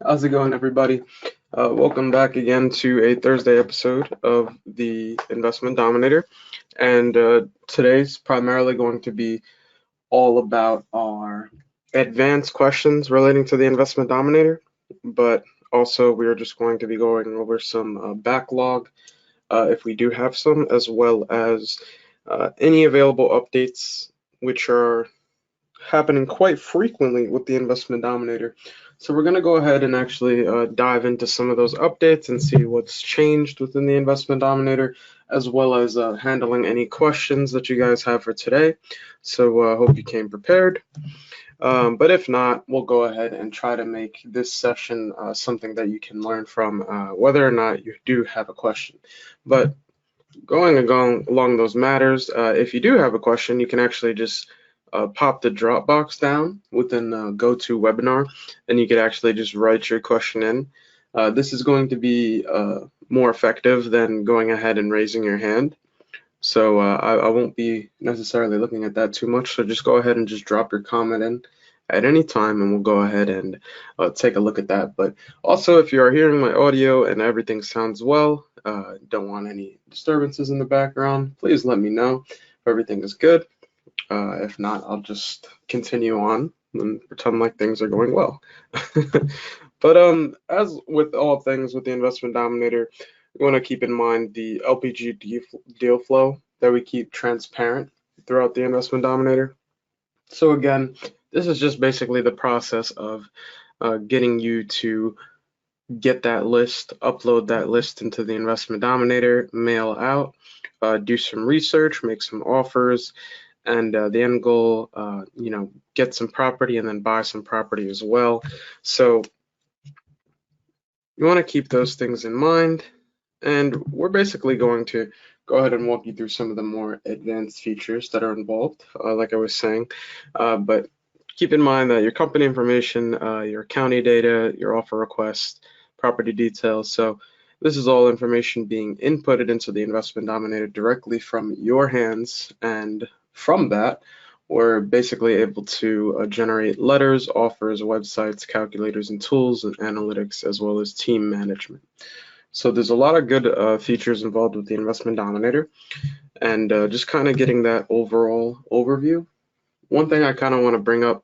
How's it going, everybody? Welcome back again to a Thursday episode of the Investment Dominator. And today's primarily going to be all about our advanced questions relating to the Investment Dominator, but also we are just going to be going over some backlog, if we do have some, as well as any available updates, which are happening quite frequently with the Investment Dominator. So we're going to go ahead and actually dive into some of those updates and see what's changed within the Investment Dominator, as well as handling any questions that you guys have for today. So I hope you came prepared. But if not, we'll go ahead and try to make this session something that you can learn from, whether or not you do have a question. But going along those matters, if you do have a question, you can actually just pop the Dropbox down within GoToWebinar, and you could actually just write your question in. This is going to be more effective than going ahead and raising your hand. So I won't be necessarily looking at that too much. So just go ahead and just drop your comment in at any time, and we'll go ahead and take a look at that. But also, if you are hearing my audio and everything sounds well, don't want any disturbances in the background, please let me know if everything is good. If not, I'll just continue on and pretend like things are going well. But as with all things with the Investment Dominator, we want to keep in mind the LPG deal flow that we keep transparent throughout the Investment Dominator. So again, this is just basically the process of getting you to get that list, upload that list into the Investment Dominator, mail out, do some research, make some offers, and the end goal, get some property and then buy some property as well. So you want to keep those things in mind, and we're basically going to go ahead and walk you through some of the more advanced features that are involved, like I was saying. But keep in mind that your company information, your county data, your offer request, property details. So this is all information being inputted into the Investment Dominator directly from your hands, and from that, we're basically able to generate letters, offers, websites, calculators, and tools, and analytics, as well as team management. So there's a lot of good features involved with the Investment Dominator, and just kind of getting that overall overview. One thing I kind of want to bring up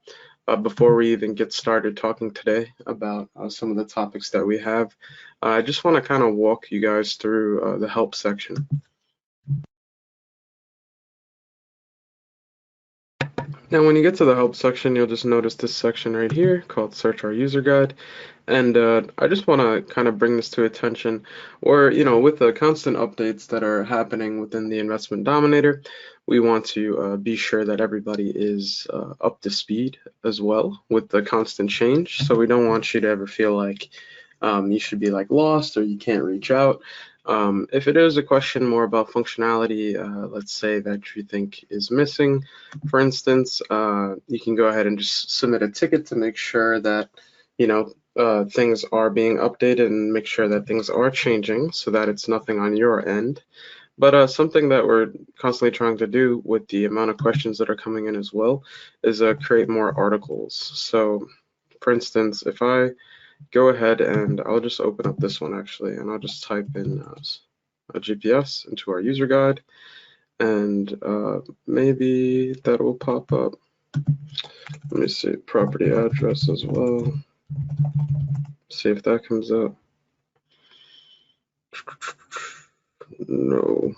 before we even get started talking today about some of the topics that we have, I just want to kind of walk you guys through the help section. Now, when you get to the help section, you'll just notice this section right here called Search Our User Guide. And I just want to kind of bring this to attention, or, with the constant updates that are happening within the Investment Dominator, we want to be sure that everybody is up to speed as well with the constant change. So we don't want you to ever feel like you should be like lost or you can't reach out. If it is a question more about functionality, let's say that you think is missing, for instance, you can go ahead and just submit a ticket to make sure that, things are being updated and make sure that things are changing so that it's nothing on your end. But something that we're constantly trying to do with the amount of questions that are coming in as well is create more articles. So, for instance, if I go ahead and I'll just open up this one actually, and I'll just type in a GPS into our user guide, and maybe that will pop up. Let me see, property address as well. See if that comes up. No.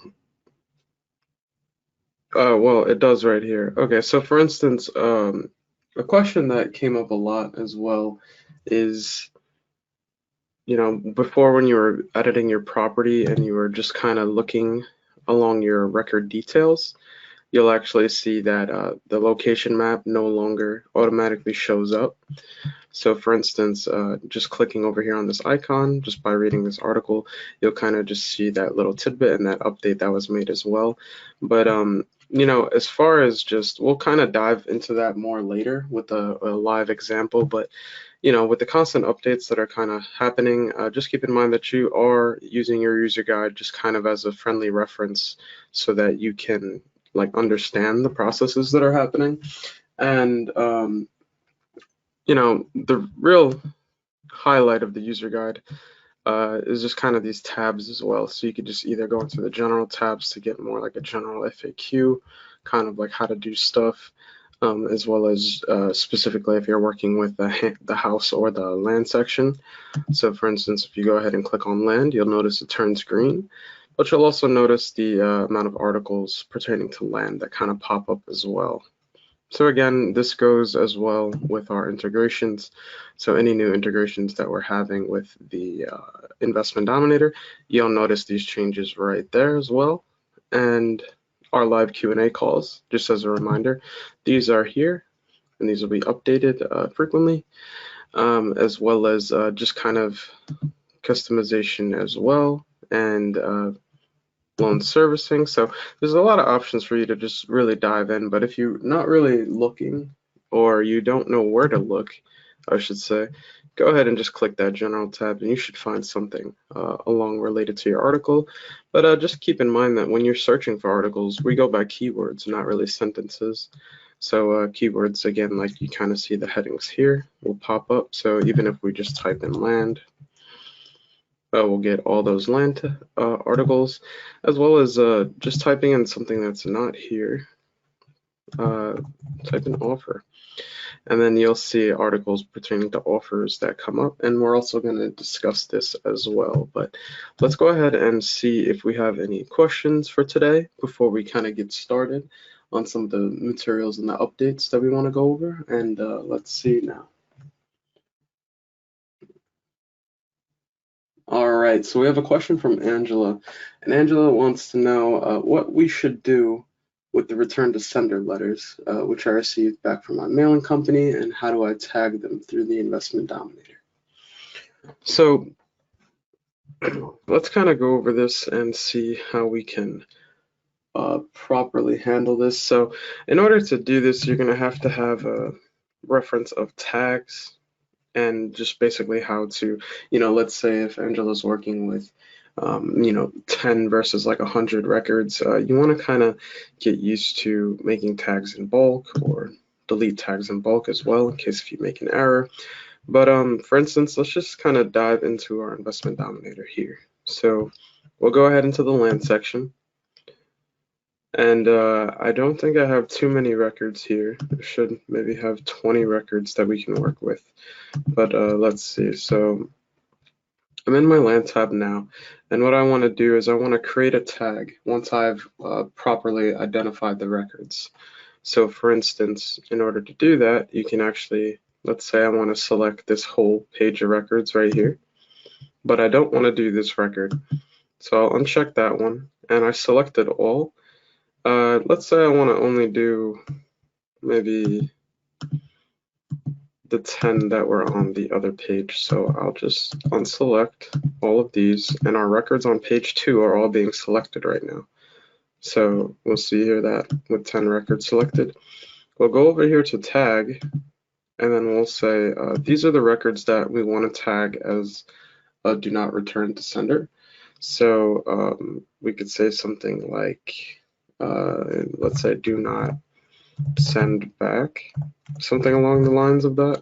Well, it does right here. Okay, so for instance, a question that came up a lot as well is, before when you were editing your property and you were just kind of looking along your record details, you'll actually see that the location map no longer automatically shows up. So for instance, just clicking over here on this icon, just by reading this article, you'll kind of just see that little tidbit and that update that was made as well. But as far as just, we'll kind of dive into that more later with a live example, but with the constant updates that are kind of happening, just keep in mind that you are using your user guide just kind of as a friendly reference so that you can understand the processes that are happening. And the real highlight of the user guide is just kind of these tabs as well. So you could just either go into the general tabs to get more like a general FAQ, kind of like how to do stuff, as well as specifically if you're working with the house or the land section. So for instance, if you go ahead and click on land, you'll notice it turns green, but you'll also notice the amount of articles pertaining to land that kind of pop up as well. So again, this goes as well with our integrations. So any new integrations that we're having with the Investment Dominator, you'll notice these changes right there as well. And our live Q&A calls, just as a reminder, these are here and these will be updated frequently, as well as just kind of customization as well, and loan servicing. So there's a lot of options for you to just really dive in, but if you're not really looking, or you don't know where to look, I should say, go ahead and just click that general tab and you should find something along related to your article. But just keep in mind that when you're searching for articles, we go by keywords, not really sentences. So keywords, again, like you kind of see the headings here will pop up. So even if we just type in land, we'll get all those land articles, as well as just typing in something that's not here. Type in offer, and then you'll see articles pertaining to offers that come up, and we're also going to discuss this as well. But let's go ahead and see if we have any questions for today before we kind of get started on some of the materials and the updates that we want to go over. And let's see now. All right, so we have a question from Angela, and Angela wants to know what we should do with the return to sender letters, which I received back from my mailing company, and how do I tag them through the Investment Dominator. So let's kind of go over this and see how we can properly handle this. So in order to do this, you're going to have a reference of tags, and just basically how to, let's say if Angela's working with, 10 versus like 100 records, you want to kind of get used to making tags in bulk or delete tags in bulk as well in case if you make an error. But for instance, let's just kind of dive into our Investment Dominator here. So we'll go ahead into the land section. And I don't think I have too many records here. I should maybe have 20 records that we can work with. But let's see. So I'm in my land tab now. And what I want to do is I want to create a tag once I've properly identified the records. So for instance, in order to do that, you can actually, let's say I want to select this whole page of records right here. But I don't want to do this record. So I'll uncheck that one. And I selected all. Let's say I want to only do maybe the 10 that were on the other page. So I'll just unselect all of these, and our records on page 2 are all being selected right now. So we'll see here that with 10 records selected, we'll go over here to tag, and then we'll say these are the records that we want to tag as do not return to sender. So we could say something like, let's say do not send back, something along the lines of that.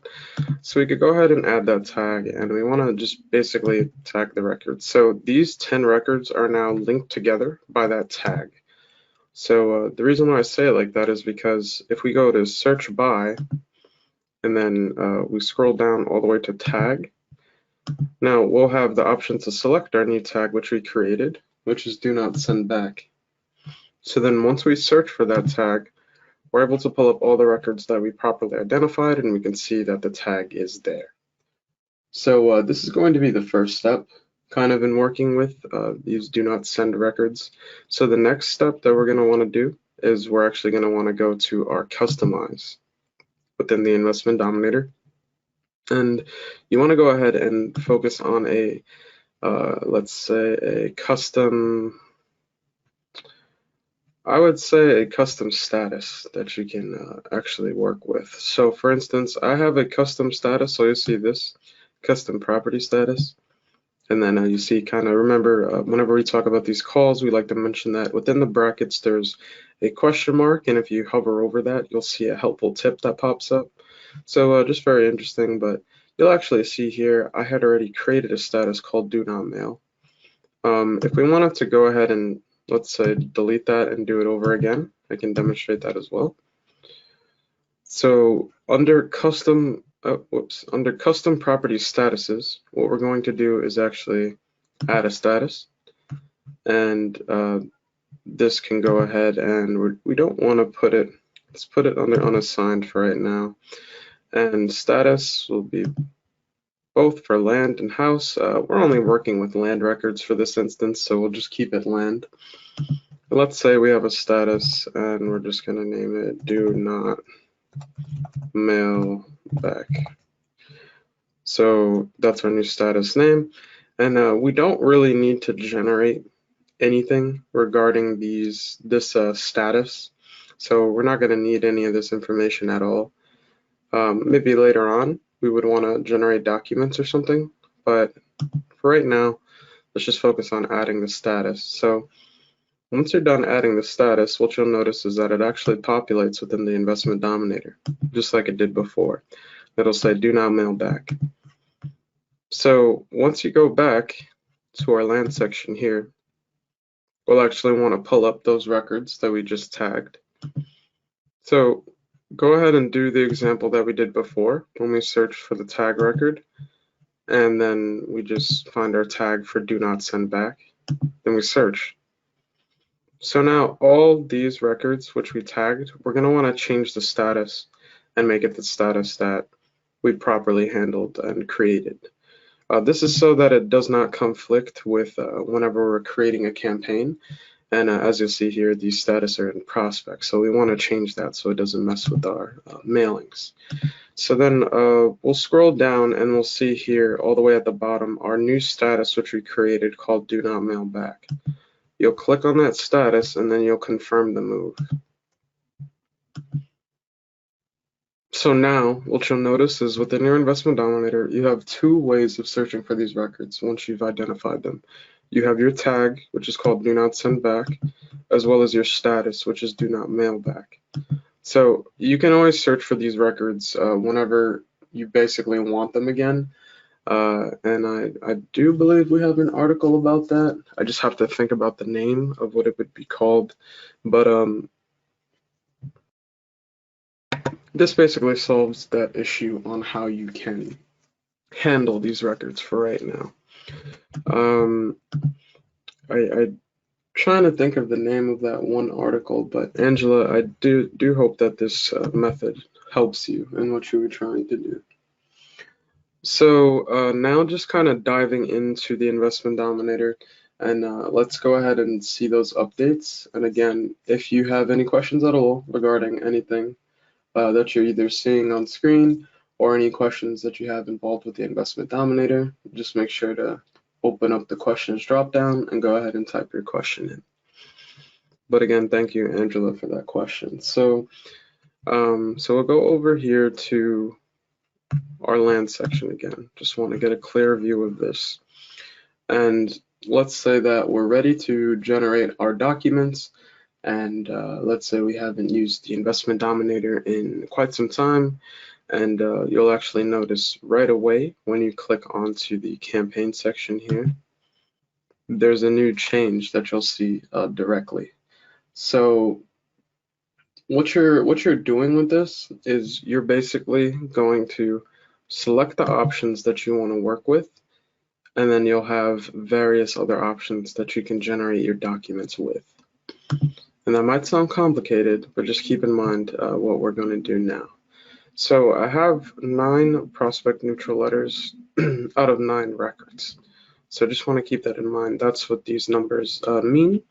So we could go ahead and add that tag, and we want to just basically tag the records. So these 10 records are now linked together by that tag. So the reason why I say it like that is because if we go to search by, and then we scroll down all the way to tag, now we'll have the option to select our new tag which we created, which is do not send back. So then once we search for that tag, we're able to pull up all the records that we properly identified, and we can see that the tag is there. So this is going to be the first step kind of in working with these do not send records. So the next step that we're going to want to do is we're actually going to want to go to our customize within the Investment Dominator. And you want to go ahead and focus on a, let's say a custom, I would say a custom status that you can actually work with. So for instance, I have a custom status, so you'll see this custom property status. And then you see kind of, remember, whenever we talk about these calls, we like to mention that within the brackets, there's a question mark. And if you hover over that, you'll see a helpful tip that pops up. So just very interesting, but you'll actually see here I had already created a status called do not mail. If we wanted to go ahead and, let's say, delete that and do it over again, I can demonstrate that as well. So under custom property statuses, what we're going to do is actually add a status, and this can go ahead, and we don't want to put it, let's put it under unassigned for right now, and status will be both for land and house. We're only working with land records for this instance, so we'll just keep it land. Let's say we have a status and we're just going to name it do not mail back. So that's our new status name, and we don't really need to generate anything regarding this status, so we're not going to need any of this information at all. Maybe later on we would want to generate documents or something, but for right now let's just focus on adding the status. So once you're done adding the status, what you'll notice is that it actually populates within the Investment Dominator, just like it did before. It'll say do not mail back. So once you go back to our land section here, we'll actually want to pull up those records that we just tagged. So go ahead and do the example that we did before when we search for the tag record, and then we just find our tag for do not send back, then we search. So now all these records which we tagged, we're going to want to change the status and make it the status that we properly handled and created. This is so that it does not conflict with whenever we're creating a campaign. And as you'll see here, these status are in prospect. So we want to change that so it doesn't mess with our mailings. So then we'll scroll down and we'll see here all the way at the bottom our new status which we created called do not mail back. You'll click on that status and then you'll confirm the move. So now what you'll notice is within your Investment Dominator, you have two ways of searching for these records once you've identified them. You have your tag, which is called do not send back, as well as your status, which is do not mail back. So you can always search for these records whenever you basically want them again. And I do believe we have an article about that. I just have to think about the name of what it would be called. But this basically solves that issue on how you can handle these records for right now. I'm trying to think of the name of that one article, but Angela, I do hope that this method helps you in what you were trying to do. So now just kind of diving into the Investment Dominator, and let's go ahead and see those updates. And again, if you have any questions at all regarding anything that you're either seeing on screen or any questions that you have involved with the Investment Dominator, just make sure to open up the questions drop down and go ahead and type your question in. But again, thank you, Angela, for that question. So we'll go over here to our land section again. Just want to get a clear view of this. And let's say that we're ready to generate our documents, and let's say we haven't used the Investment Dominator in quite some time, and you'll actually notice right away when you click onto the campaign section here, there's a new change that you'll see directly. So what you're doing with this is you're basically going to select the options that you want to work with, and then you'll have various other options that you can generate your documents with. And that might sound complicated, but just keep in mind what we're going to do now. So I have 9 prospect neutral letters out of 9 records. So I just want to keep that in mind. That's what these numbers mean.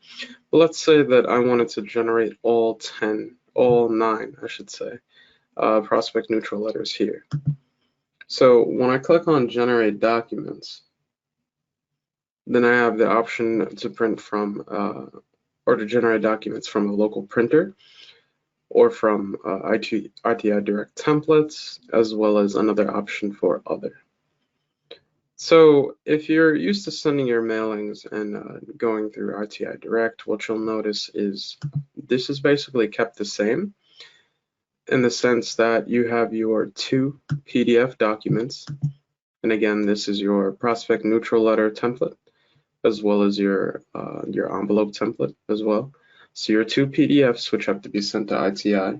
But let's say that I wanted to generate all 9, I should say, prospect neutral letters here. So when I click on generate documents, then I have the option to print from or to generate documents from a local printer or from ITI Direct templates, as well as another option for other. So if you're used to sending your mailings and going through ITI Direct, what you'll notice is this is basically kept the same. in the sense that you have your 2 PDF documents. And again, this is your prospect neutral letter template, as well as your envelope template as well. So your 2 PDFs, which have to be sent to ITI.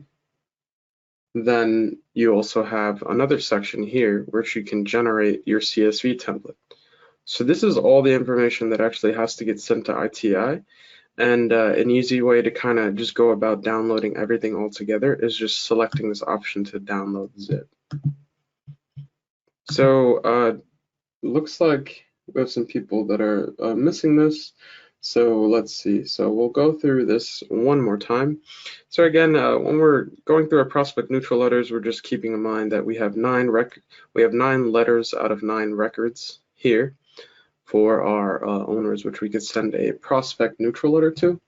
Then you also have another section here which you can generate your CSV template. So this is all the information that actually has to get sent to ITI. And an easy way to kind of just go about downloading everything all together is just selecting this option to download zip. So looks like we have some people that are missing this. So let's see. So we'll go through this one more time. So again, when we're going through our prospect neutral letters, we're just keeping in mind that we have 9 letters out of 9 records here for our owners, which we could send a prospect neutral letter to.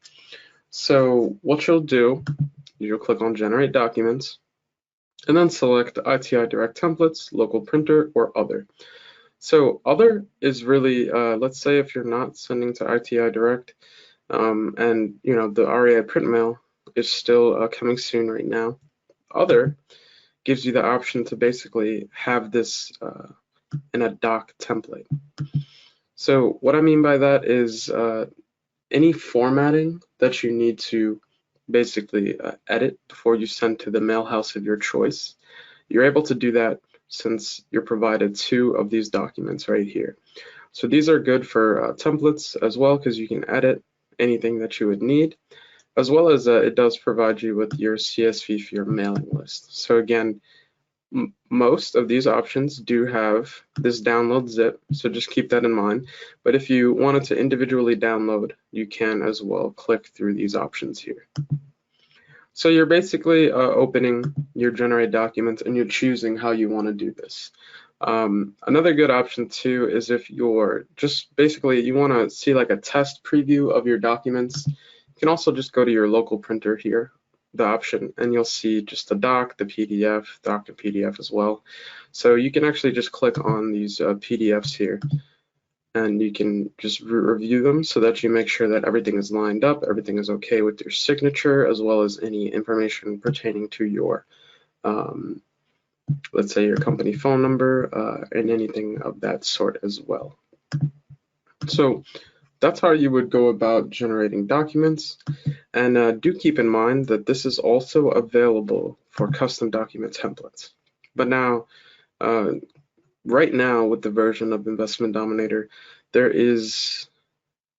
So what you'll do, you'll click on Generate Documents, and then select ITI Direct Templates, Local Printer, or Other. So Other is really, let's say if you're not sending to ITI Direct, and the REI print mail is still coming soon right now. Other gives you the option to basically have this in a doc template. So what I mean by that is any formatting that you need to basically edit before you send to the mail house of your choice, you're able to do that since you're provided 2 of these documents right here. So these are good for templates as well, because you can edit anything that you would need, as well as it does provide you with your CSV for your mailing list. So again, most of these options do have this download zip, so just keep that in mind. But if you wanted to individually download, you can as well click through these options here. So you're basically opening your generate documents and you're choosing how you want to do this. Another good option too is if you're just basically you want to see like a test preview of your documents, you can also just go to your local printer here, the option, and you'll see just the doc, the PDF, doc and PDF as well. So you can actually just click on these PDFs here, and you can just review them so that you make sure that everything is lined up, everything is okay with your signature, as well as any information pertaining to your, let's say your company phone number, and anything of that sort as well. So that's how you would go about generating documents. And do keep in mind that this is also available for custom document templates. But now, right now with the version of Investment Dominator, there is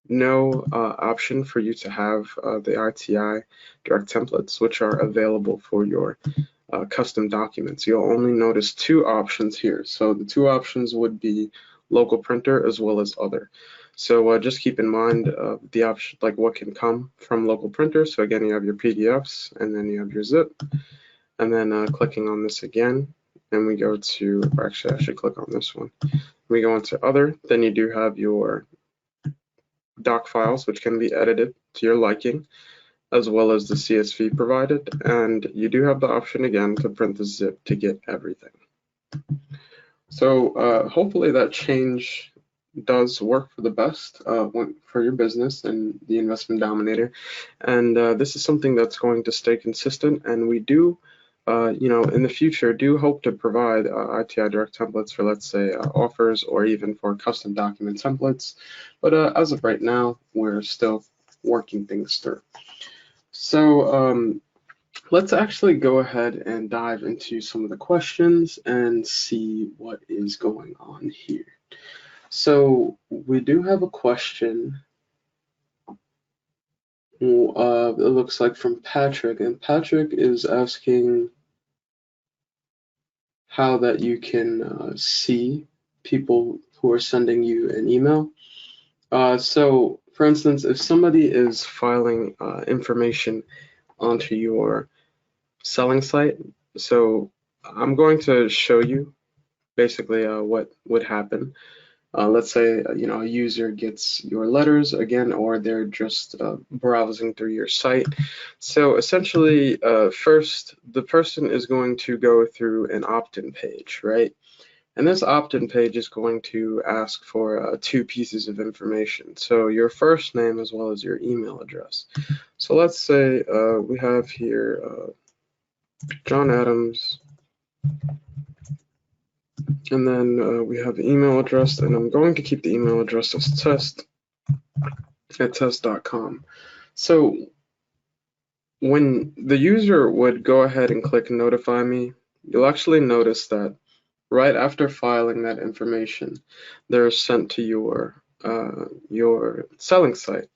no option for you to have the RTI direct templates, which are available for your custom documents. You'll only notice 2 options here. So the 2 options would be local printer as well as other. So just keep in mind the option, like what can come from local printer. So again, you have your PDFs, and then you have your zip, and then clicking on this again, and we go to, or actually I should click on this one. We go into other, then you do have your doc files, which can be edited to your liking, as well as the CSV provided, and you do have the option again to print the zip to get everything. So hopefully that change does work for the best for your business and the Investment Dominator, and this is something that's going to stay consistent, and we do in the future do hope to provide ITI direct templates for, let's say, offers, or even for custom document templates, but as of right now we're still working things through. So let's actually go ahead and dive into some of the questions and see what is going on here. So we do have a question, it looks like from Patrick, and Patrick is asking how that you can see people who are sending you an email. So for instance, if somebody is filing information onto your selling site, so I'm going to show you basically what would happen. Let's say a user gets your letters again, or they're just browsing through your site. So essentially, first the person is going to go through an opt-in page, right? And this opt-in page is going to ask for 2 pieces of information. So your first name as well as your email address. So let's say we have here John Adams, and then we have the email address, and I'm going to keep the email address as test@test.com. So when the user would go ahead and click notify me, you'll actually notice that right after filing that information, they're sent to your selling site.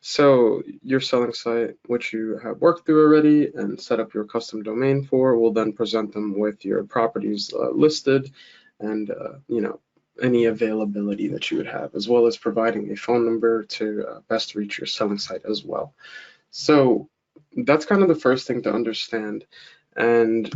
So your selling site, which you have worked through already and set up your custom domain for, will then present them with your properties listed and any availability that you would have, as well as providing a phone number to best reach your selling site as well. So that's kind of the first thing to understand. And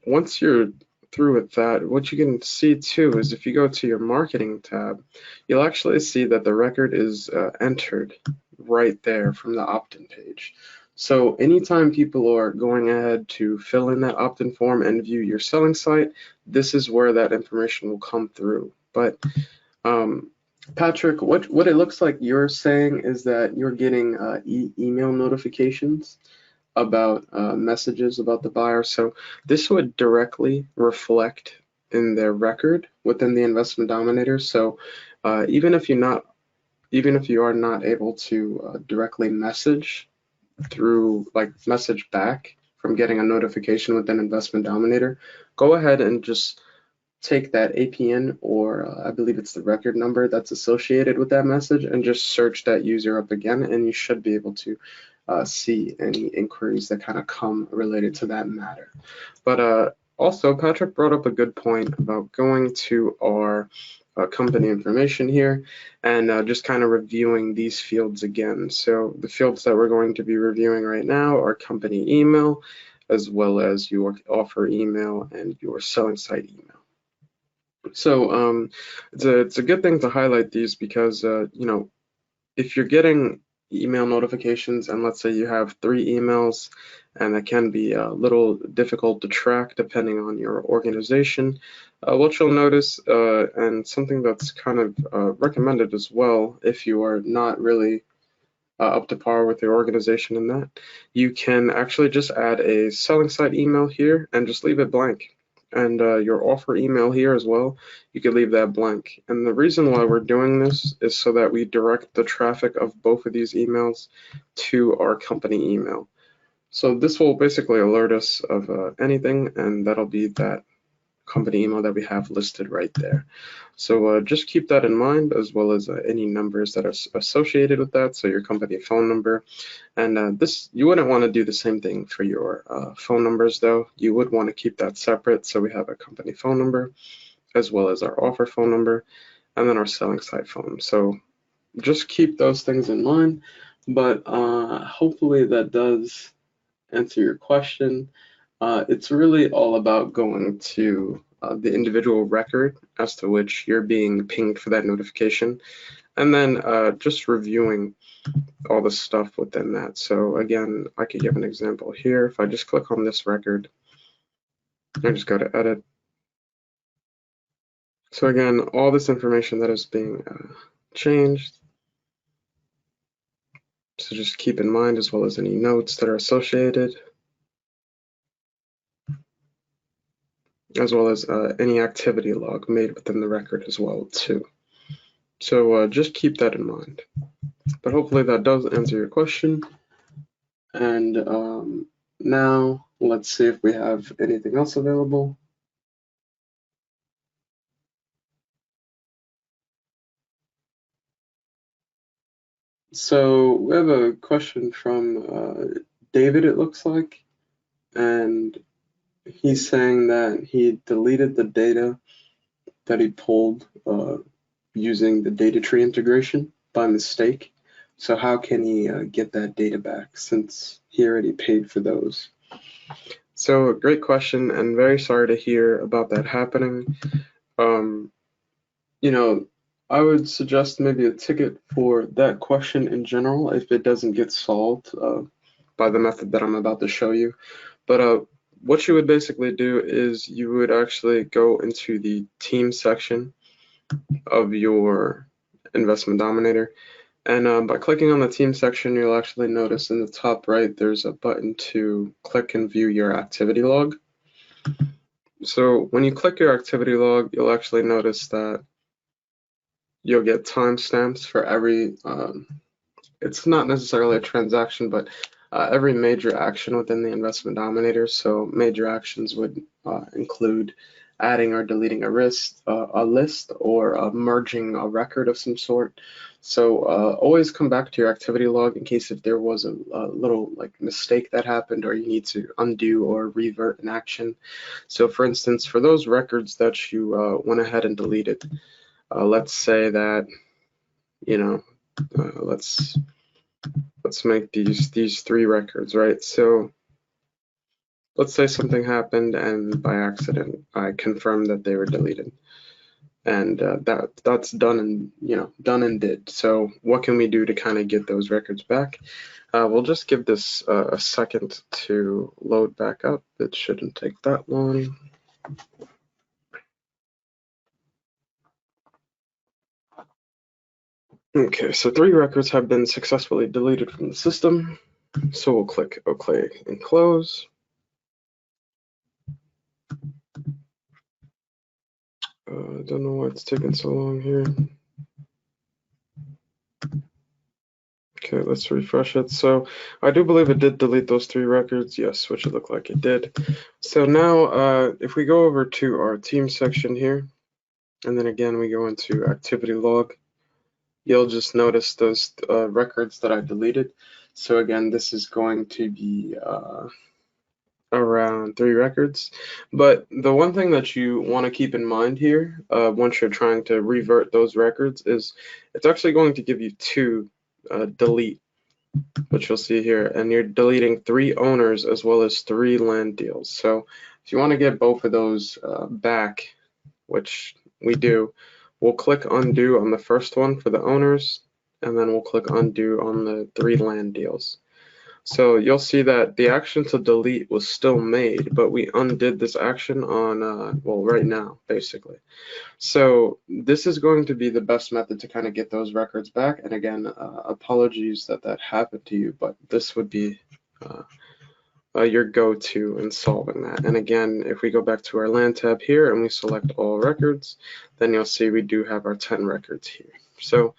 once you're through with that, what you can see too is if you go to your marketing tab, you'll actually see that the record is entered right there from the opt-in page. So anytime people are going ahead to fill in that opt-in form and view your selling site, this is where that information will come through. But Patrick, what it looks like you're saying is that you're getting email notifications about messages about the buyer. So this would directly reflect in their record within the Investment Dominator. So even if you are not able to directly message through message back from getting a notification within Investment Dominator, go ahead and just take that APN or I believe it's the record number that's associated with that message and just search that user up again, and you should be able to see any inquiries that kind of come related to that matter. But also, Patrick brought up a good point about going to our company information here and just kind of reviewing these fields again. So the fields that we're going to be reviewing right now are company email, as well as your offer email and your selling site email. So it's a good thing to highlight these because if you're getting email notifications and let's say you have 3 emails and it can be a little difficult to track depending on your organization, what you'll notice and something that's kind of recommended as well if you are not really up to par with your organization in that, you can actually just add a selling site email here and just leave it blank. And your offer email here as well, you could leave that blank. And the reason why we're doing this is so that we direct the traffic of both of these emails to our company email. So this will basically alert us of anything, and that'll be that company email that we have listed right there. So just keep that in mind, as well as any numbers that are associated with that. So your company phone number, and this, you wouldn't want to do the same thing for your phone numbers though. You would want to keep that separate. So we have a company phone number, as well as our offer phone number, and then our selling site phone. So just keep those things in mind. But hopefully that does answer your question. It's really all about going to the individual record as to which you're being pinged for that notification, and then just reviewing all the stuff within that. So again, I could give an example here. If I just click on this record, I just go to edit. So again, all this information that is being changed. So just keep in mind, as well as any notes that are associated, as well as any activity log made within the record as well too. So just keep that in mind. But hopefully that does answer your question. And now let's see if we have anything else available. So we have a question from David, it looks like, and he's saying that he deleted the data that he pulled using the Datatree integration by mistake. So how can he get that data back since he already paid for those? So great question, and very sorry to hear about that happening. I would suggest maybe a ticket for that question in general if it doesn't get solved by the method that I'm about to show you. But what you would basically do is you would actually go into the team section of your Investment Dominator, And by clicking on the team section, you'll actually notice in the top right, there's a button to click and view your activity log. So when you click your activity log, you'll actually notice that you'll get timestamps for every, it's not necessarily a transaction, but every major action within the Investment Dominator. So major actions would include adding or deleting a list or merging a record of some sort. So always come back to your activity log in case if there was a little like mistake that happened or you need to undo or revert an action. So for instance, for those records that you went ahead and deleted, let's say that, you know, let's make these three records, right? So let's say something happened and by accident I confirmed that they were deleted, and that's done and done and did. So what can we do to kind of get those records back? We'll just give this a second to load back up. It shouldn't take that long. Okay, so 3 records have been successfully deleted from the system. So we'll click OK and close. I don't know why it's taking so long here. Okay, let's refresh it. So I do believe it did delete those 3 records. Yes, which it looked like it did. So now if we go over to our team section here, and then again we go into activity log, you'll just notice those records that I deleted. So again, this is going to be around 3 records. But the one thing that you want to keep in mind here, once you're trying to revert those records, is it's actually going to give you 2 delete, which you'll see here, and you're deleting 3 owners as well as 3 land deals. So if you want to get both of those back, which we do, we'll click undo on the first one for the owners, and then we'll click undo on the 3 land deals. So you'll see that the action to delete was still made, but we undid this action on, well, right now, basically. So this is going to be the best method to kind of get those records back. And again, apologies that that happened to you, but this would be your go-to in solving that. And again, if we go back to our land tab here and we select all records, then you'll see we do have our 10 records here. So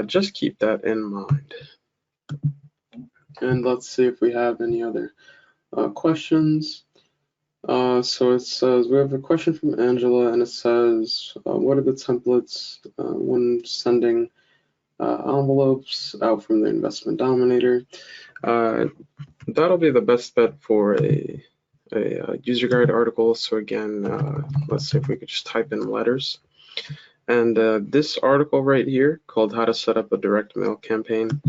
just keep that in mind. And let's see if we have any other questions. So it says, we have a question from Angela, and it says, what are the templates when sending envelopes out from the Investment Dominator? That'll be the best bet for a user guide article. So again, let's see if we could just type in letters. And this article right here called How to Set Up a Direct Mail Campaign,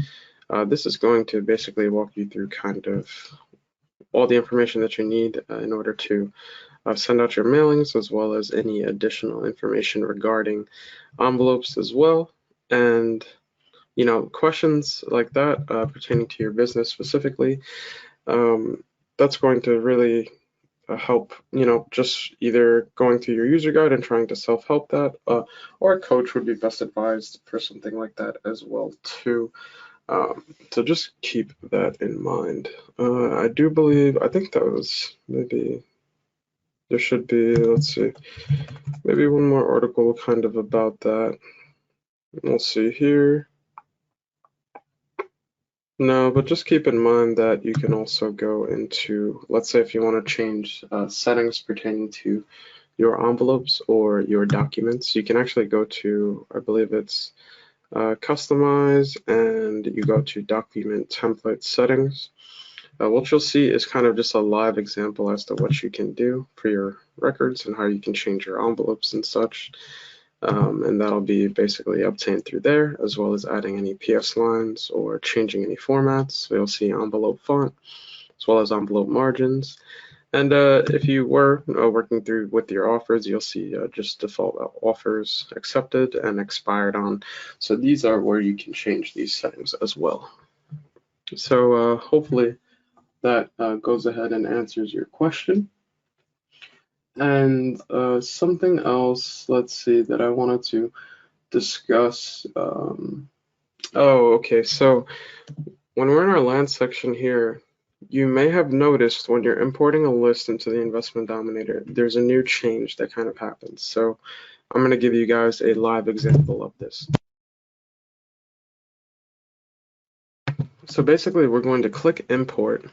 this is going to basically walk you through kind of all the information that you need in order to send out your mailings, as well as any additional information regarding envelopes as well. And questions like that pertaining to your business specifically, that's going to really help, just either going through your user guide and trying to self-help that, or a coach would be best advised for something like that as well too. So just keep that in mind. I do believe, I think that was maybe, there should be, let's see, maybe one more article kind of about that. We'll see here. No, but just keep in mind that you can also go into, let's say if you want to change settings pertaining to your envelopes or your documents, you can actually go to, I believe it's customize, and you go to document template settings. What you'll see is kind of just a live example as to what you can do for your records and how you can change your envelopes and such. And that'll be basically obtained through there, as well as adding any PS lines or changing any formats. So you'll see envelope font, as well as envelope margins. And if you were working through with your offers, you'll see just default offers accepted and expired on. So these are where you can change these settings as well. So hopefully that goes ahead and answers your question. And something else, let's see, that I wanted to discuss Oh, okay. So when we're in our land section here, you may have noticed when you're importing a list into the Investment Dominator, there's a new change that kind of happens. So I'm going to give you guys a live example of this. So basically, we're going to click import,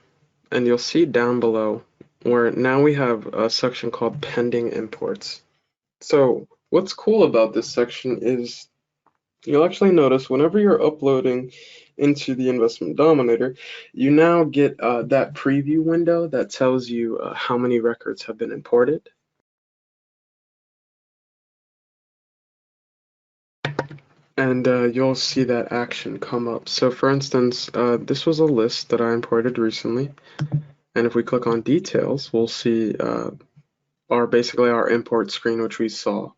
and you'll see down below where now we have a section called pending imports. So what's cool about this section is you'll actually notice whenever you're uploading into the Investment Dominator, you now get that preview window that tells you how many records have been imported. And you'll see that action come up. So for instance, this was a list that I imported recently. And if we click on details, we'll see basically our import screen, which we saw.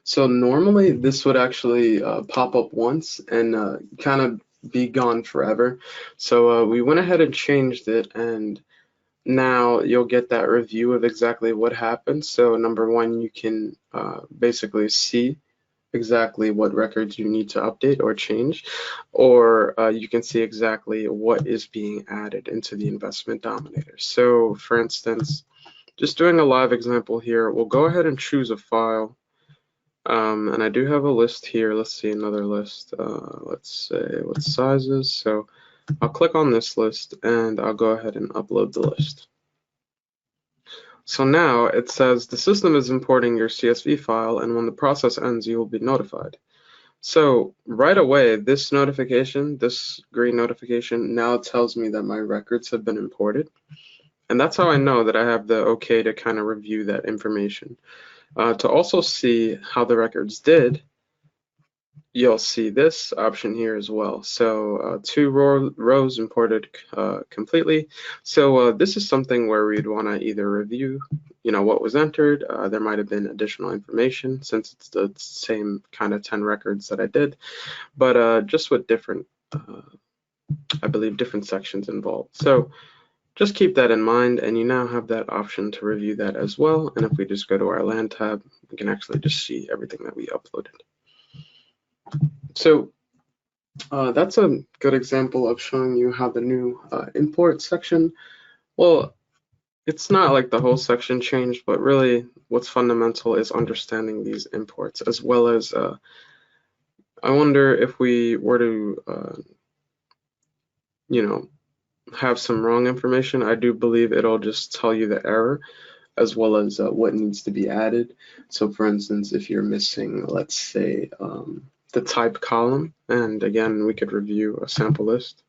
So normally this would actually pop up once and kind of be gone forever. So we went ahead and changed it, and now you'll get that review of exactly what happened. So number one, you can basically see exactly what records you need to update or change, or you can see exactly what is being added into the Investment Dominator. So for instance, just doing a live example here, we'll go ahead and choose a file. And I do have a list here. Let's see another list. Let's say what sizes. So I'll click on this list and I'll go ahead and upload the list. So now it says the system is importing your CSV file, and when the process ends, you will be notified. So right away, this notification, this green notification, now tells me that my records have been imported. And that's how I know that I have the okay to kind of review that information. To also see how the records did, you'll see this option here as well. So two rows imported completely. So this is something where we'd want to either review, what was entered. There might have been additional information since it's the same kind of 10 records that I did, but just with different, I believe, different sections involved. So just keep that in mind, and you now have that option to review that as well. And if we just go to our land tab, we can actually just see everything that we uploaded. So that's a good example of showing you how the new import section, well, it's not like the whole section changed, but really what's fundamental is understanding these imports, as well as I wonder if we were to, have some wrong information, I do believe it'll just tell you the error as well as what needs to be added. So for instance, if you're missing, let's say, the type column, and again, we could review a sample list.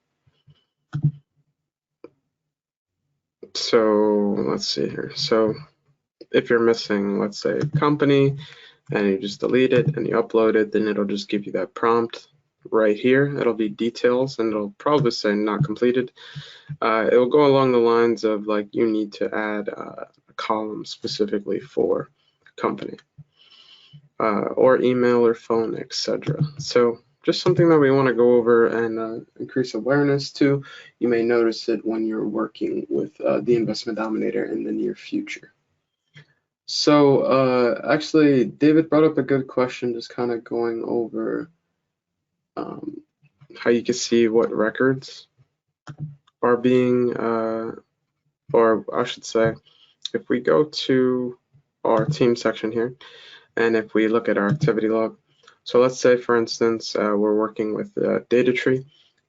So let's see here. So if you're missing, let's say, company, and you just delete it and you upload it, then it'll just give you that prompt right here. It'll be details, and it'll probably say not completed. It will go along the lines of like you need to add a column specifically for company, or email or phone, etc. So just something that we want to go over and increase awareness to. You may notice it when you're working with the Investment Dominator in the near future. So actually, David brought up a good question, just kind of going over how you can see what records are being, or I should say, if we go to our team section here, and if we look at our activity log, so let's say, for instance, we're working with Datatree,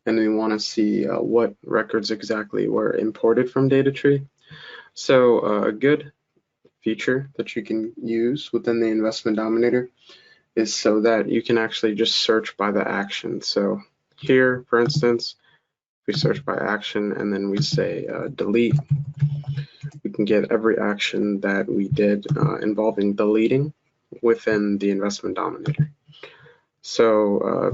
and we want to see what records exactly were imported from Datatree. So a good feature that you can use within the Investment Dominator is so that you can actually just search by the action. So here, for instance, we search by action and then we say delete, we can get every action that we did involving deleting within the Investment Dominator. So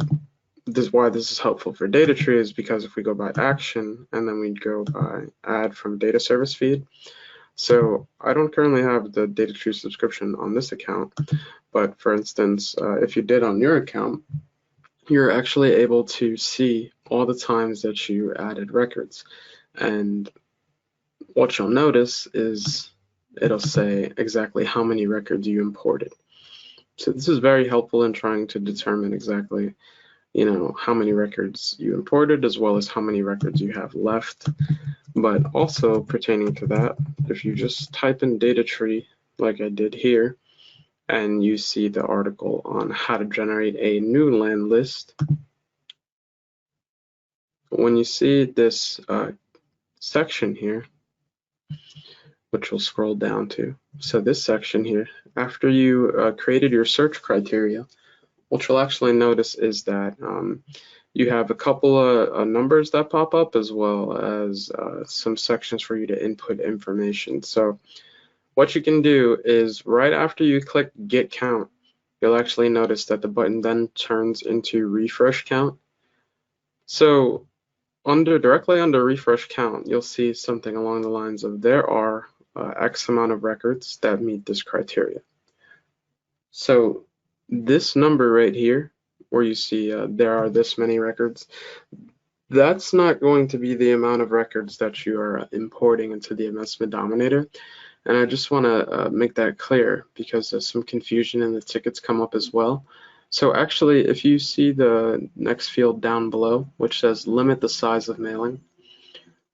this is why this is helpful for Datatree, is because if we go by action and then we go by add from data service feed. So I don't currently have the Datatree subscription on this account, but for instance, if you did on your account, you're actually able to see all the times that you added records. And what you'll notice is it'll say exactly how many records you imported. So this is very helpful in trying to determine exactly how many records you imported as well as how many records you have left. But also pertaining to that, if you just type in Datatree like I did here, and you see the article on how to generate a new land list, when you see this section here, which we'll scroll down to, so this section here, after you created your search criteria, what you'll actually notice is that you have a couple of numbers that pop up, as well as some sections for you to input information. So what you can do is right after you click Get Count, you'll actually notice that the button then turns into Refresh Count. So directly under Refresh Count, you'll see something along the lines of there are X amount of records that meet this criteria. So this number right here, where you see there are this many records, that's not going to be the amount of records that you are importing into the Investment Dominator. And I just want to make that clear because there's some confusion and the tickets come up as well. So actually, if you see the next field down below, which says limit the size of mailing,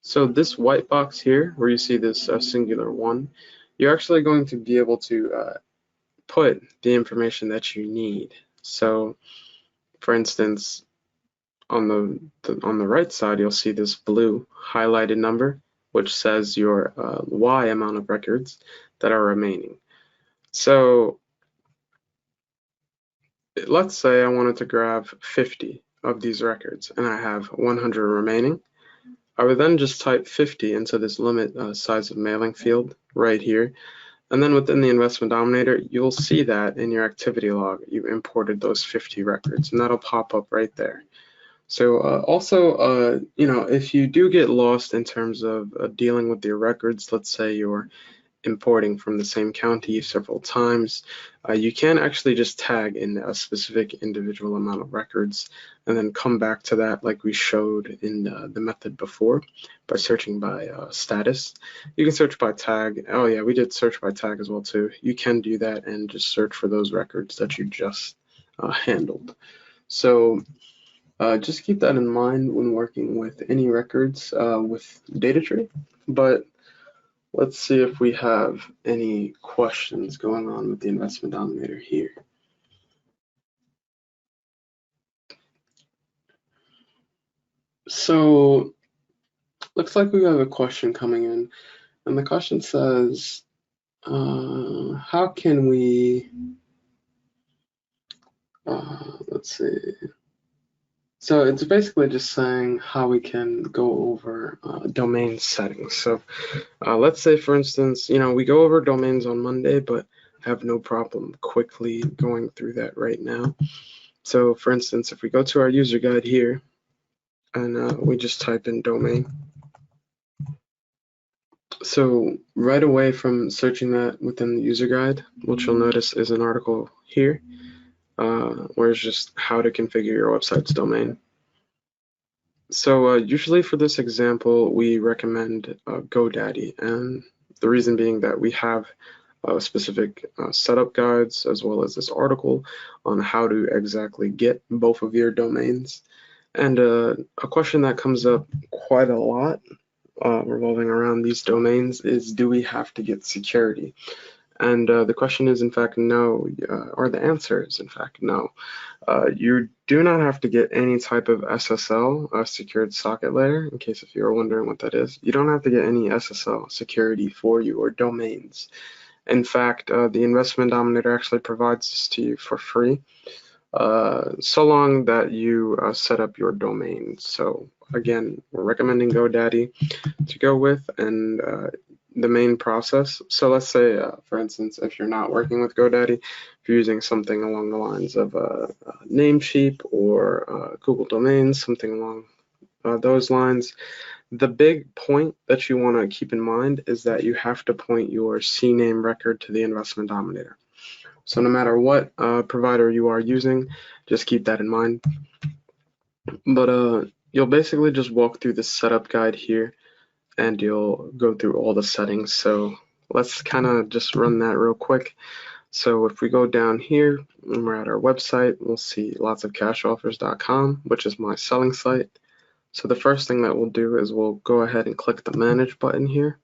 so this white box here, where you see this singular 1, you're actually going to be able to put the information that you need. So for instance, on the right side, you'll see this blue highlighted number, which says your Y amount of records that are remaining. So let's say I wanted to grab 50 of these records and I have 100 remaining. I would then just type 50 into this limit size of mailing field right here. And then within the Investment Dominator, you'll see that in your activity log, you imported those 50 records, and that'll pop up right there. So also, if you do get lost in terms of dealing with your records, let's say you're importing from the same county several times, you can actually just tag in a specific individual amount of records and then come back to that like we showed in the method before by searching by status. You can search by tag. Oh yeah, we did search by tag as well too. You can do that and just search for those records that you just handled. So just keep that in mind when working with any records with Datatree. But let's see if we have any questions going on with the Investment Dominator here. So looks like we have a question coming in, and the question says, how can we, let's see. So it's basically just saying how we can go over domain settings. So let's say, for instance, we go over domains on Monday, but have no problem quickly going through that right now. So for instance, if we go to our user guide here and we just type in domain. So right away from searching that within the user guide, what you'll notice is an article here where it's just how to configure your website's domain. So usually for this example, we recommend GoDaddy, and the reason being that we have specific setup guides as well as this article on how to exactly get both of your domains. And a question that comes up quite a lot revolving around these domains is, do we have to get security? And the question is in fact no, or the answer is in fact no. You do not have to get any type of SSL, secured socket layer, in case if you're wondering what that is. You don't have to get any SSL security for your domains. In fact, the Investment Dominator actually provides this to you for free, so long that you set up your domain. So again, we're recommending GoDaddy to go with, and the main process. So let's say, for instance, if you're not working with GoDaddy, if you're using something along the lines of Namecheap or Google Domains, something along those lines, the big point that you want to keep in mind is that you have to point your CNAME record to the Investment Dominator. So no matter what provider you are using, just keep that in mind. But you'll basically just walk through the setup guide here, and you'll go through all the settings. So let's kind of just run that real quick. So if we go down here and we're at our website, we'll see lotsofcashoffers.com, which is my selling site. So the first thing that we'll do is we'll go ahead and click the Manage button here.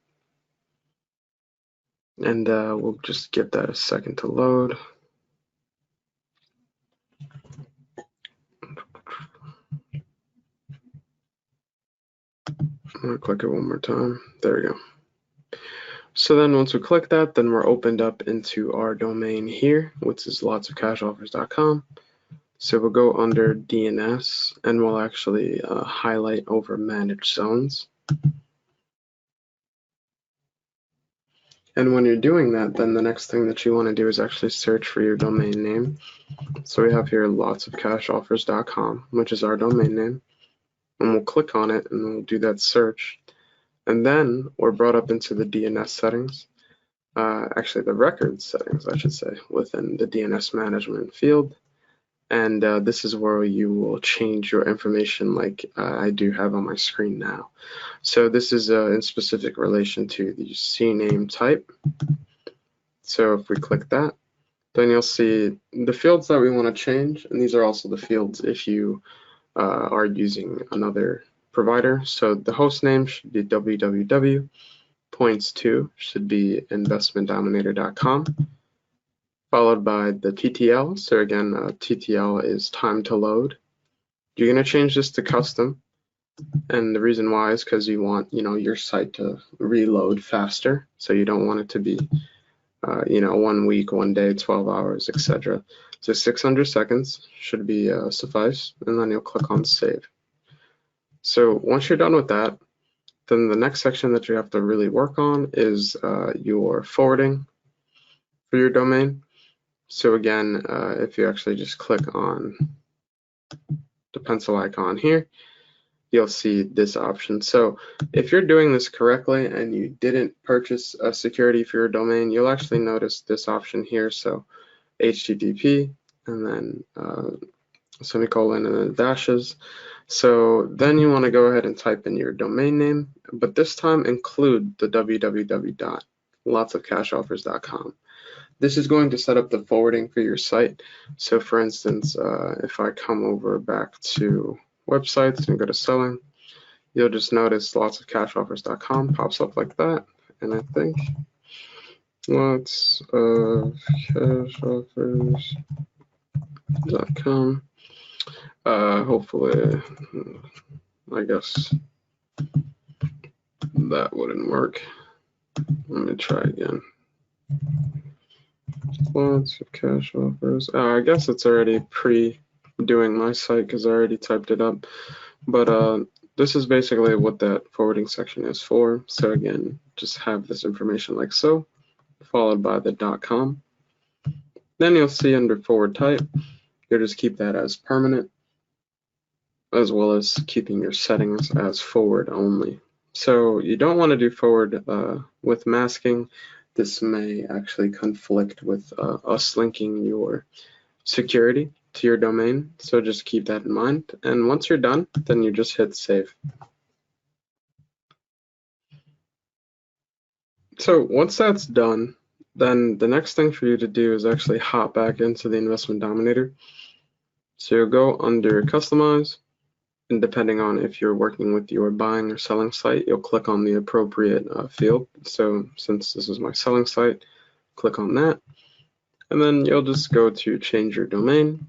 And we'll just give that a second to load. I'm going to click it one more time. There we go. So then once we click that, then we're opened up into our domain here, which is lotsofcashoffers.com. So we'll go under DNS and we'll actually highlight over Manage Zones. And when you're doing that, then the next thing that you want to do is actually search for your domain name. So we have here lotsofcashoffers.com, which is our domain name. And we'll click on it and we'll do that search. And then we're brought up into the DNS settings, actually the records settings, I should say, within the DNS management field. And this is where you will change your information like I do have on my screen now. So this is in specific relation to the CNAME type. So if we click that, then you'll see the fields that we want to change. And these are also the fields if you are using another provider. So the host name should be www. Points to should be investmentdominator.com, followed by the TTL. So again, TTL is time to load. You're going to change this to custom, and the reason why is because you want your site to reload faster. So you don't want it to be 1 week, 1 day, 12 hours, etc. So 600 seconds should be suffice, and then you'll click on save. So once you're done with that, then the next section that you have to really work on is your forwarding for your domain. So again, if you actually just click on the pencil icon here, you'll see this option. So if you're doing this correctly and you didn't purchase a security for your domain, you'll actually notice this option here. So HTTP and then semicolon and then dashes. So then you want to go ahead and type in your domain name, but this time include the www.lotsofcashoffers.com. This is going to set up the forwarding for your site. So for instance, if I come over back to websites and go to selling, you'll just notice lotsofcashoffers.com pops up like that. And I think lotsofcashoffers.com. Hopefully, I guess that wouldn't work. Let me try again. Lots of cash offers. I guess it's already pre-doing my site because I already typed it up. But this is basically what that forwarding section is for. So again, just have this information like so, followed by the .com. Then you'll see under forward type, you'll just keep that as permanent, as well as keeping your settings as forward only. So you don't want to do forward with masking. This may actually conflict with us linking your security to your domain. So just keep that in mind. And once you're done, then you just hit save. So once that's done, then the next thing for you to do is actually hop back into the Investment Dominator. So you'll go under Customize. And depending on if you're working with your buying or selling site, you'll click on the appropriate field. So since this is my selling site, click on that. And then you'll just go to change your domain.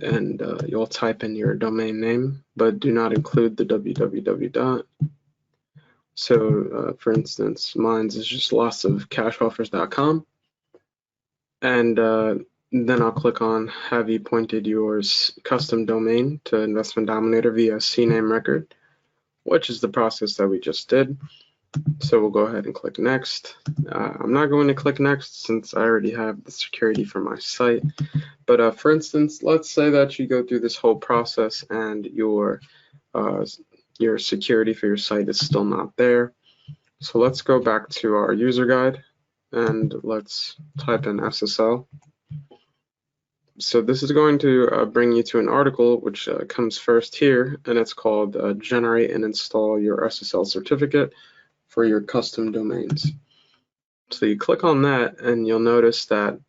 And you'll type in your domain name, but do not include the www. So for instance, mine's is just lotsofcashoffers.com. And then I'll click on have you pointed your custom domain to Investment Dominator via CNAME record, which is the process that we just did. So we'll go ahead and click next. I'm not going to click next since I already have the security for my site. But for instance, let's say that you go through this whole process and your security for your site is still not there. So let's go back to our user guide and let's type in SSL. So this is going to bring you to an article which comes first here, and it's called Generate and Install Your SSL Certificate for Your Custom Domains. So you click on that and you'll notice that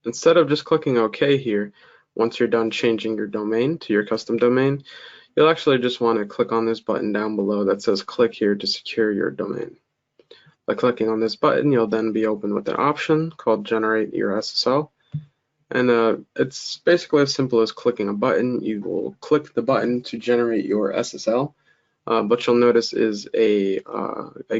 instead of just clicking OK here, once you're done changing your domain to your custom domain, you'll actually just want to click on this button down below that says click here to secure your domain. By clicking on this button, you'll then be opened with an option called Generate Your SSL. And it's basically as simple as clicking a button. You will click the button to generate your SSL. What you'll notice is a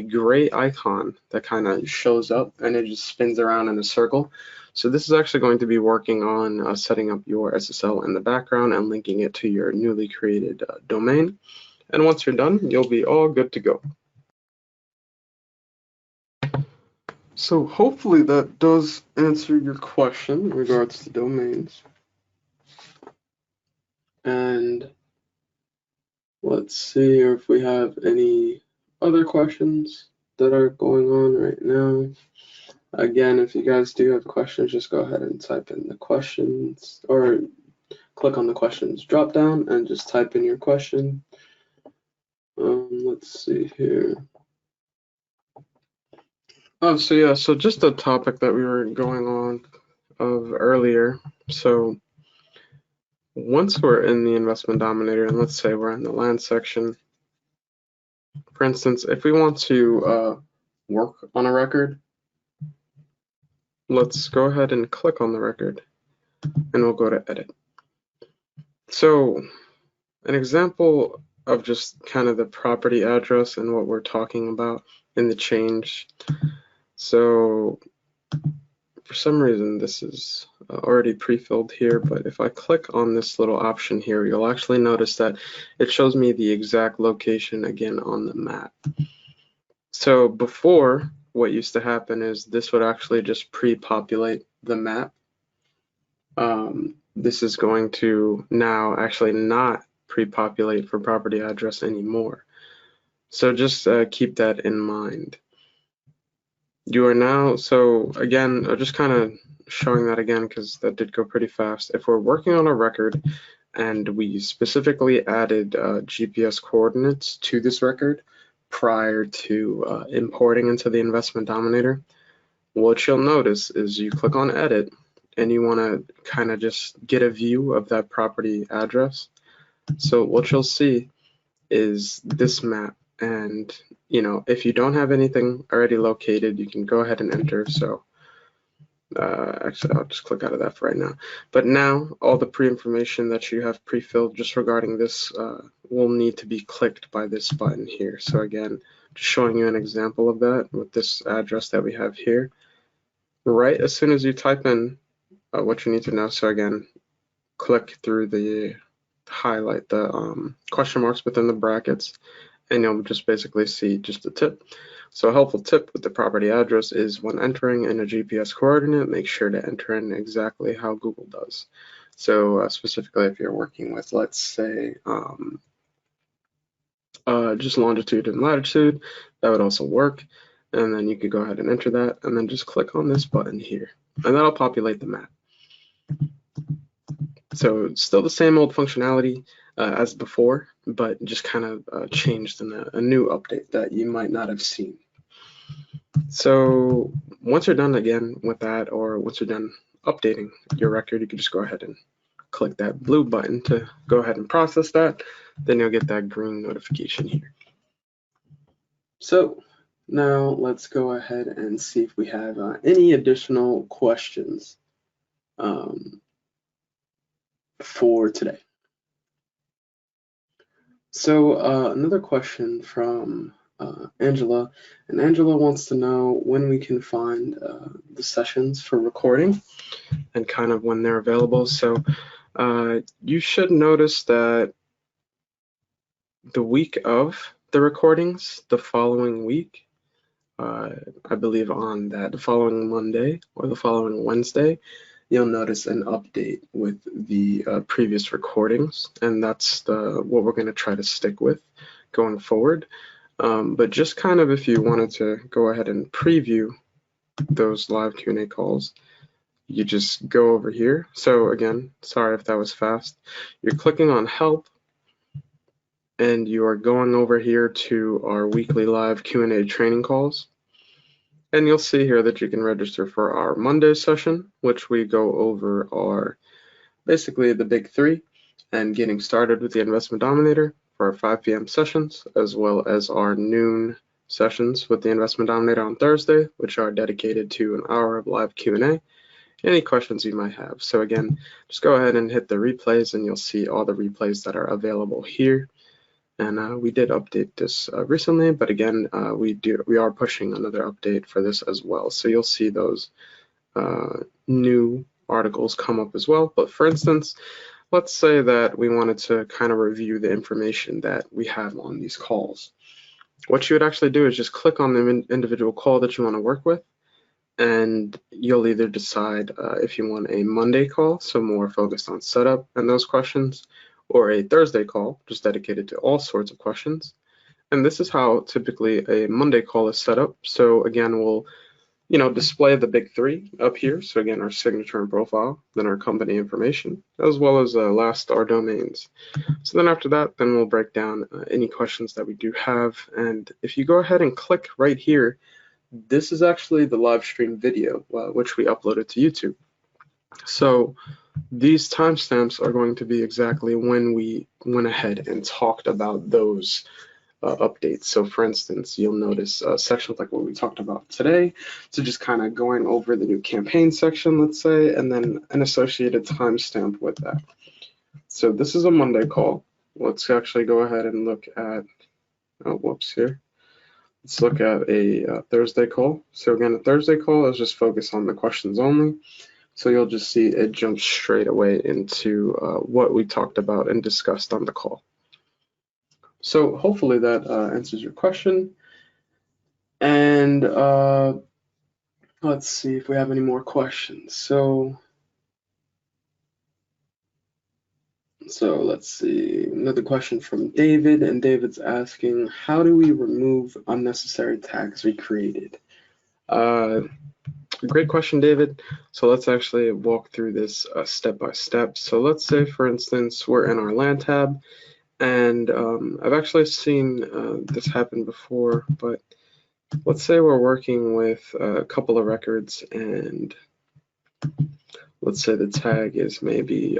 gray icon that kind of shows up and it just spins around in a circle. So this is actually going to be working on setting up your SSL in the background and linking it to your newly created domain. And once you're done, you'll be all good to go. So hopefully that does answer your question in regards to domains. And let's see if we have any other questions that are going on right now. Again, if you guys do have questions, just go ahead and type in the questions or click on the questions drop down and just type in your question. Let's see here. Oh, so yeah, so just the topic that we were going on of earlier. So once we're in the Investment Dominator, and let's say we're in the land section, for instance, if we want to work on a record, let's go ahead and click on the record and we'll go to edit. So an example of just kind of the property address and what we're talking about in the change. So for some reason this is already pre-filled here, but if I click on this little option here, you'll actually notice that it shows me the exact location again on the map. So before, what used to happen is this would actually just pre-populate the map. This is going to now actually not pre-populate for property address anymore. So just keep that in mind. You are now, so again, just kind of showing that again because that did go pretty fast. If we're working on a record and we specifically added GPS coordinates to this record prior to importing into the Investment Dominator, what you'll notice is you click on edit and you want to kind of just get a view of that property address. So what you'll see is this map, and if you don't have anything already located, you can go ahead and enter. So actually I'll just click out of that for right now, but now all the pre-information that you have pre-filled just regarding this will need to be clicked by this button here. So again, just showing you an example of that with this address that we have here. Right as soon as you type in what you need to know, so again, click through the highlight the question marks within the brackets, and you'll just basically see just a tip. So a helpful tip with the property address is when entering in a GPS coordinate, make sure to enter in exactly how Google does. So specifically if you're working with, let's say, just longitude and latitude, that would also work. And then you could go ahead and enter that and then just click on this button here, and that'll populate the map. So it's still the same old functionality as before, but just kind of changed in a new update that you might not have seen. So once you're done again with that, or once you're done updating your record, you can just go ahead and click that blue button to go ahead and process that. Then you'll get that green notification here. So now let's go ahead and see if we have any additional questions for today. So another question from Angela, and Angela wants to know when we can find the sessions for recording and kind of when they're available. So you should notice that the week of the recordings, the following week, I believe on that the following Monday or the following Wednesday, you'll notice an update with the previous recordings, and that's what we're going to try to stick with going forward. But just kind of if you wanted to go ahead and preview those live Q&A calls, you just go over here. So again, sorry if that was fast. You're clicking on help, and you are going over here to our weekly live Q&A training calls. And you'll see here that you can register for our Monday session, which we go over our basically the big three and getting started with the Investment Dominator for our 5 p.m. sessions, as well as our noon sessions with the Investment Dominator on Thursday, which are dedicated to an hour of live Q&A. Any questions you might have. So again, just go ahead and hit the replays and you'll see all the replays that are available here. And we did update this recently, but again, we are pushing another update for this as well. So you'll see those new articles come up as well. But for instance, let's say that we wanted to kind of review the information that we have on these calls. What you would actually do is just click on the individual call that you want to work with, and you'll either decide if you want a Monday call, so more focused on setup and those questions, or a Thursday call, just dedicated to all sorts of questions. And this is how typically a Monday call is set up. So again, we'll display the big three up here. So again, our signature and profile, then our company information, as well as last our domains. So then after that, then we'll break down any questions that we do have. And if you go ahead and click right here, this is actually the live stream video, which we uploaded to YouTube. So these timestamps are going to be exactly when we went ahead and talked about those updates. So for instance, you'll notice sections like what we talked about today. So just kind of going over the new campaign section, let's say, and then an associated timestamp with that. So this is a Monday call. Let's actually go ahead and look at, here. Let's look at a Thursday call. So again, a Thursday call is just focused on the questions only. So you'll just see it jumps straight away into what we talked about and discussed on the call. So hopefully that answers your question. And let's see if we have any more questions. So let's see, another question from David, and David's asking, how do we remove unnecessary tags we created? Great question, David. So let's actually walk through this step by step. So let's say, for instance, we're in our land tab, and I've actually seen this happen before, but let's say we're working with a couple of records, and let's say the tag is maybe,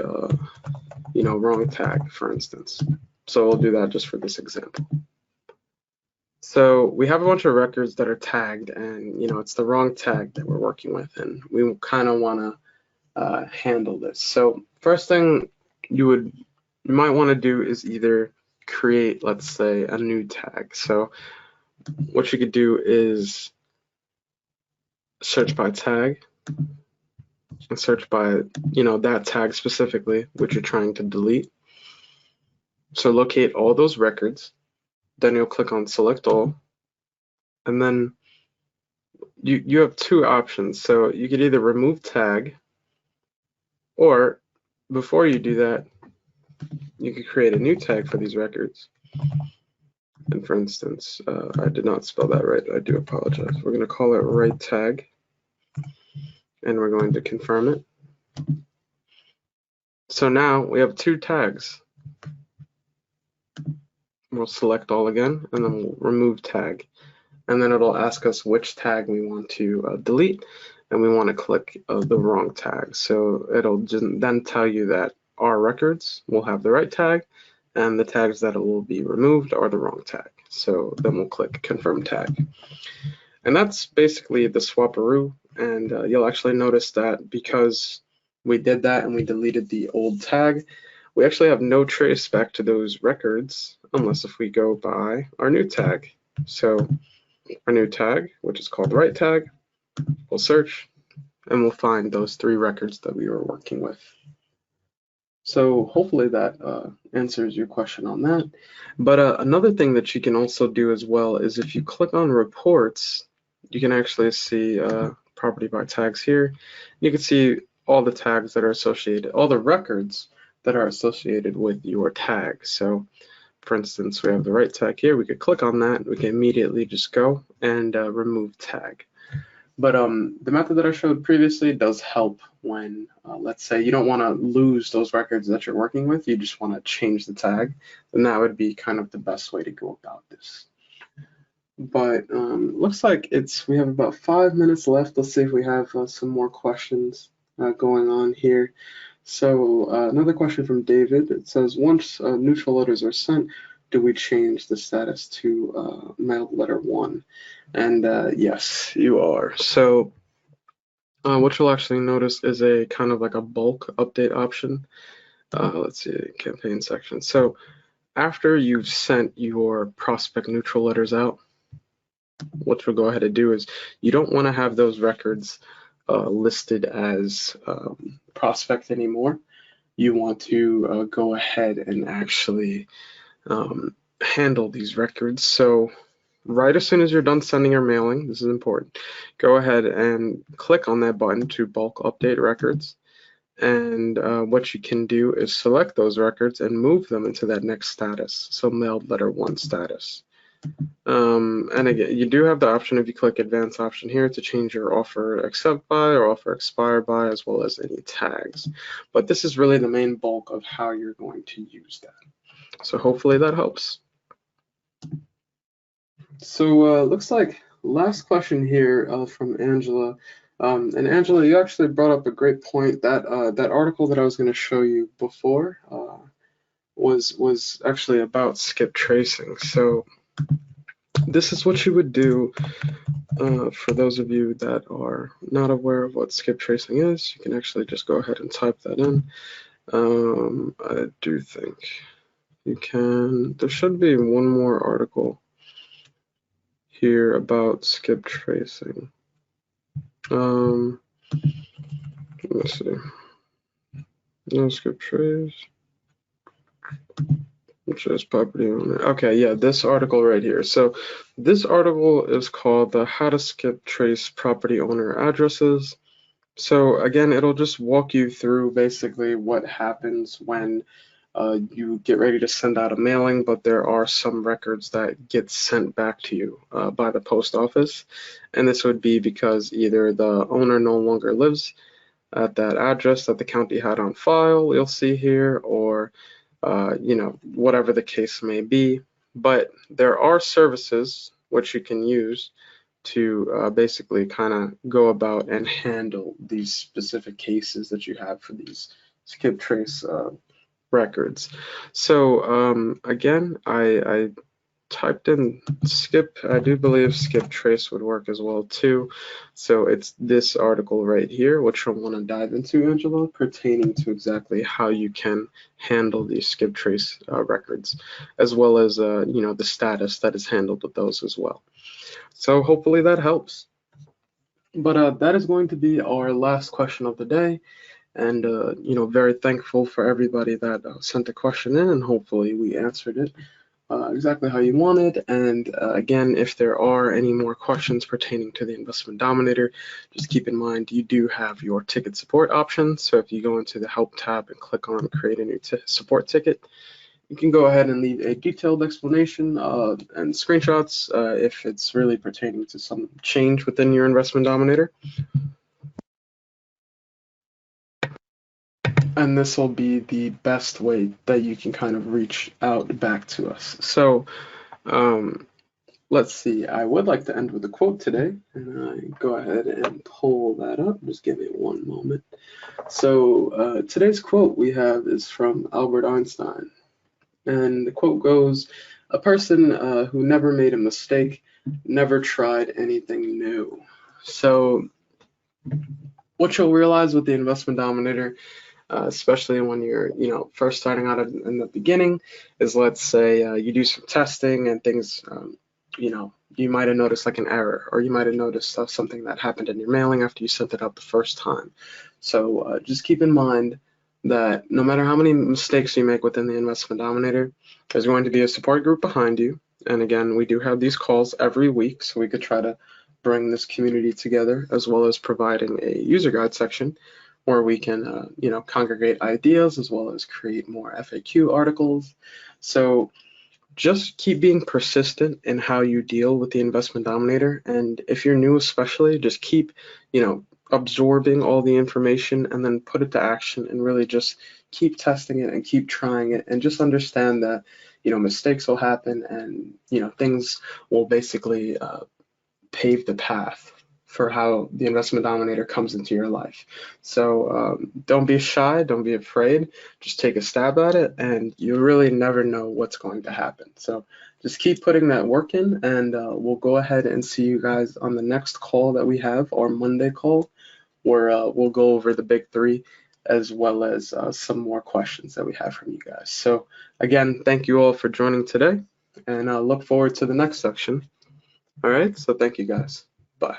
wrong tag, for instance. So we'll do that just for this example. So we have a bunch of records that are tagged, and it's the wrong tag that we're working with, and we kind of want to handle this. So first thing you might want to do is either create, let's say, a new tag. So what you could do is search by tag and search by that tag specifically which you're trying to delete. So locate all those records, then you'll click on select all, and then you have two options. So you could either remove tag, or before you do that, you could create a new tag for these records. And for instance, I did not spell that right. I do apologize. We're going to call it right tag, and we're going to confirm it. So now we have two tags. We'll select all again, and then we'll remove tag. And then it'll ask us which tag we want to delete, and we want to click the wrong tag. So it'll then tell you that our records will have the right tag, and the tags that it will be removed are the wrong tag. So then we'll click confirm tag. And that's basically the swaparoo. And you'll actually notice that because we did that and we deleted the old tag, we actually have no trace back to those records unless if we go by our new tag. So our new tag, which is called the right tag, we'll search and we'll find those three records that we were working with. So hopefully that answers your question on that. But another thing that you can also do as well is if you click on reports, you can actually see property by tags here. You can see all the tags that are associated, all the records that are associated with your tag. So for instance, we have the right tag here. We could click on that. We can immediately just go and remove tag. But the method that I showed previously does help when, let's say, you don't want to lose those records that you're working with. You just want to change the tag. Then that would be kind of the best way to go about this. but looks like we have about 5 minutes left. Let's see if we have some more questions going on here. So another question from David. It says, once neutral letters are sent, do we change the status to mailed letter 1? And yes, you are. So what you'll actually notice is a kind of like a bulk update option. Let's see, campaign section. So after you've sent your prospect neutral letters out, what you'll go ahead and do is you don't want to have those records listed as prospect anymore. You want to go ahead and actually handle these records. So right as soon as you're done sending your mailing, this is important, go ahead and click on that button to bulk update records. And what you can do is select those records and move them into that next status, so mailed letter 1 status. And again, you do have the option, if you click advanced option here, to change your offer accept by or offer expire by, as well as any tags. But this is really the main bulk of how you're going to use that. So hopefully that helps. So looks like last question here from Angela. And Angela, you actually brought up a great point. That that article that I was going to show you before was actually about skip tracing. So this is what you would do for those of you that are not aware of what skip tracing is. You can actually just go ahead and type that in. I do think you can. There should be one more article here about skip tracing. Let's see. No skip trace. Which is property owner. Okay, yeah, this article right here. So this article is called the How to Skip Trace Property Owner Addresses. So again, it'll just walk you through basically what happens when you get ready to send out a mailing, but there are some records that get sent back to you by the post office. And this would be because either the owner no longer lives at that address that the county had on file, you'll see here, or you know, whatever the case may be. But there are services which you can use to basically kind of go about and handle these specific cases that you have for these skip trace records. So again, I typed in skip. I do believe skip trace would work as well too. So it's this article right here, which I want to dive into, Angela, pertaining to exactly how you can handle these skip trace records, as well as you know, the status that is handled with those as well. So hopefully that helps. But that is going to be our last question of the day. And you know, very thankful for everybody that sent a question in, and hopefully we answered it exactly how you wanted. And again, if there are any more questions pertaining to the Investment Dominator, just keep in mind you do have your ticket support option. So if you go into the Help tab and click on Create a New Support Ticket, you can go ahead and leave a detailed explanation and screenshots if it's really pertaining to some change within your Investment Dominator. And this will be the best way that you can kind of reach out back to us. So let's see, I would like to end with a quote today, and I go ahead and pull that up. Just give me one moment. So today's quote we have is from Albert Einstein, and the quote goes, "A person who never made a mistake never tried anything new." So what you'll realize with the Investment Dominator, especially when you're, you know, first starting out in the beginning, is let's say you do some testing and things, you know, you might have noticed like an error, or you might have noticed something that happened in your mailing after you sent it out the first time. So just keep in mind that no matter how many mistakes you make within the Investment Dominator, there's going to be a support group behind you. And again, we do have these calls every week, so we could try to bring this community together, as well as providing a user guide section where we can, you know, congregate ideas as well as create more FAQ articles. So just keep being persistent in how you deal with the Investment Dominator. And if you're new especially, just keep, you know, absorbing all the information and then put it to action, and really just keep testing it and keep trying it, and just understand that, mistakes will happen, and things will basically pave the path for how the Investment Dominator comes into your life. So don't be shy, don't be afraid, just take a stab at it, and you really never know what's going to happen. So just keep putting that work in, and we'll go ahead and see you guys on the next call that we have, our Monday call, where we'll go over the big three as well as some more questions that we have from you guys. So again, thank you all for joining today, and look forward to the next section. All right, so thank you guys. Bye.